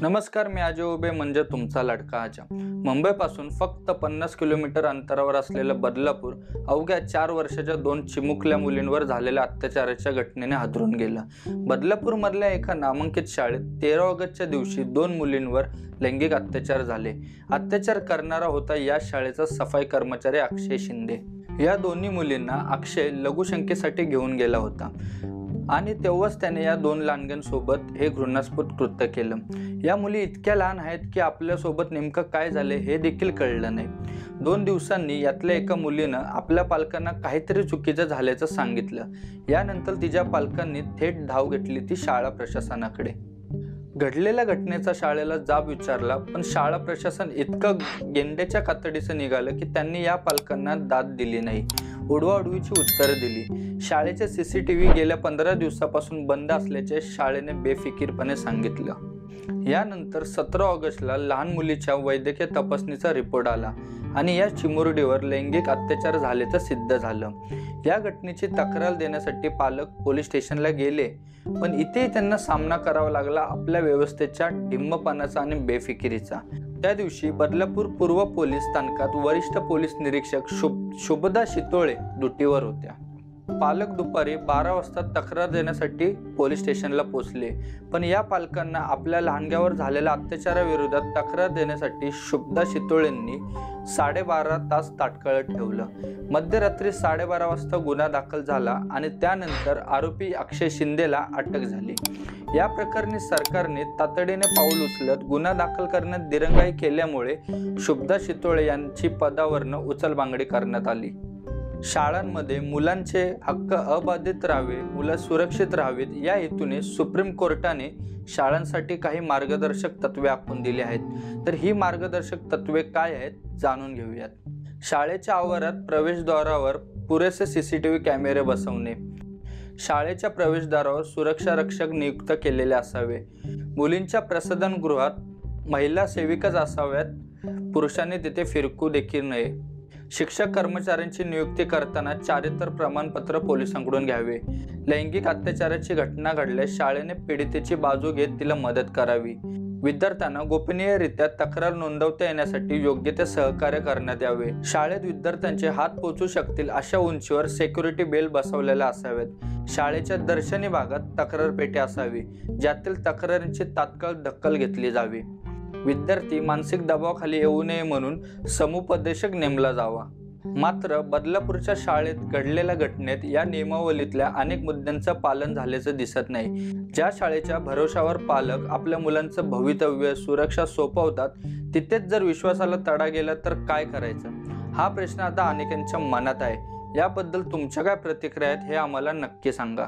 नमस्कार, मी अजय उबे म्हणजे तुमचा लाडका आजा। मुंबईपासून फक्त 50 किलोमीटर अंतरावर असलेलं बदलापूर अवघ्या 4 वर्षाच्या 2 चिमुकल्या मुलींवर झालेल्या अत्याचाराच्या घटनेने हादरून गेलं। बदलापूरमधल्या एका नामांकित शाळेत 13 ऑगस्टच्या दिवशी 2 मुलींवर लैंगिक अत्याचार झाले। अत्याचार करणारा होता या शाळेचा सफाई कर्मचारी अक्षय शिंदे। या दोन्ही मुलींना अक्षय लघुशंकेसाठी घेऊन गेला होता आणि तेव्हाच त्याने या 2 लहानग्यांसोबत हे घृणास्पद कृत्य केलं। या मुली इतक्या लहान आहेत की आपल्यासोबत नेमकं काय झाले हे देखील कळलं नाही। 2 दिवसांनी यातल्या एका मुलीनं आपल्या पालकांना काहीतरी चुकीचं झाल्याचं सांगितलं। यानंतर तिच्या पालकांनी थेट धाव घेतली ती शाळा प्रशासनाकडे। घडलेल्या घटनेचा शाळेला जाब विचारला, पण शाळा प्रशासन इतकं गेंड्याच्या कातडीचं निघालं की त्यांनी या पालकांना दाद दिली नाही, उडवाउडवीची उत्तरं दिली। शाळेचे सीसीटीव्ही गेल्या 15 दिवसापासून बंद असल्याचे शाळेने बेफिकीरपणे सांगितलं। यानंतर 17 ऑगस्टला लहान मुलीच्या वैद्यकीय तपासणीचा रिपोर्ट आला आणि या चिमुरडीवर लैंगिक अत्याचार झाल्याचं सिद्ध झालं। या घटनेची तक्रार देण्यासाठी पालक पोलीस स्टेशनला गेले, पण इथेही त्यांना सामना करावा लागला आपल्या व्यवस्थेच्या ढिम्मपणाचा आणि बेफिकिरीचा। त्या दिवशी बदलापूर पूर्व पोलीस स्थानकात वरिष्ठ पोलीस निरीक्षक शुभदा शितोळे ड्युटीवर होत्या। पालक दुपारी 12 वाजता तक्रार देण्यासाठी पोलीस स्टेशनला पोहोचले, पण या पालकांना आपल्या लहानग्यावर झालेल्या अत्याचाराविरोधात तक्रार देण्यासाठी शुभदा शितोळेंनी 12.5 तास ताटकळत ठेवलं। मध्यरात्री 12:30 वाजता गुन्हा दाखल झाला आणि त्यानंतर आरोपी अक्षय शिंदेला अटक झाली। या प्रकरणी सरकारने तातडीने पाऊल उचलत गुन्हा दाखल करण्यात दिरंगाई केल्यामुळे शुभदा शितोळे यांची पदावरनं उचलबांगडी करण्यात आली। शाळांमध्ये मुलांचे हक्क अबाधित राहावे, मुलं सुरक्षित राहावीत या हेतूने सुप्रीम कोर्टाने शाळांसाठी काही मार्गदर्शक तत्वे आखून दिली आहेत। तर ही मार्गदर्शक तत्वे काय आहेत जाणून घेऊयात। शाळेच्या आवारात प्रवेशद्वारावर पुरेसे सीसीटीव्ही कॅमेरे बसवणे, शाळेच्या प्रवेशद्वारावर सुरक्षा रक्षक नियुक्त केलेले असावे, मुलींच्या प्रसाधनगृहात महिला सेविकाच असाव्यात, पुरुषांनी तिथे फिरकू देखील नये, शिक्षक कर्मचाऱ्यांची नियुक्ती करताना चारित्र प्रमाणपत्र पोलिसांकडून घ्यावे, लैंगिक अत्याचाराची घटना घडल्यास शाळेने पीडितेची बाजू घेत तिला मदत करावी, विद्यार्थ्यांना गोपनीयरित्या तक्रार नोंदवता येण्यासाठी योग्य ते सहकार्य करण्यात यावे, शाळेत विद्यार्थ्यांचे हात पोहोचू शकतील अशा उंचीवर सिक्युरिटी बेल बसवलेल्या असाव्यात, शाळेच्या दर्शनी भागात तक्रार पेटी असावी ज्यातील तक्रारींची तात्काळ दखल घेतली जावी, विद्यार्थी मानसिक दबावाखाली येऊ नये म्हणून समुपदेशक नेमला जावा। मात्र बदलापूरच्या शाळेत घडलेल्या घटनेत या नियमावलीतल्या अनेक मुद्द्यांचं पालन झाल्याचं दिसत नाही। ज्या शाळेच्या भरोशावर पालक आपल्या मुलांचं भवितव्य सुरक्षा सोपवतात, तिथेच जर विश्वासाला तडा गेला तर काय करायचं हा प्रश्न आता अनेकांच्या मनात आहे। याबद्दल तुमच्या काय प्रतिक्रिया आहेत हे आम्हाला नक्की सांगा।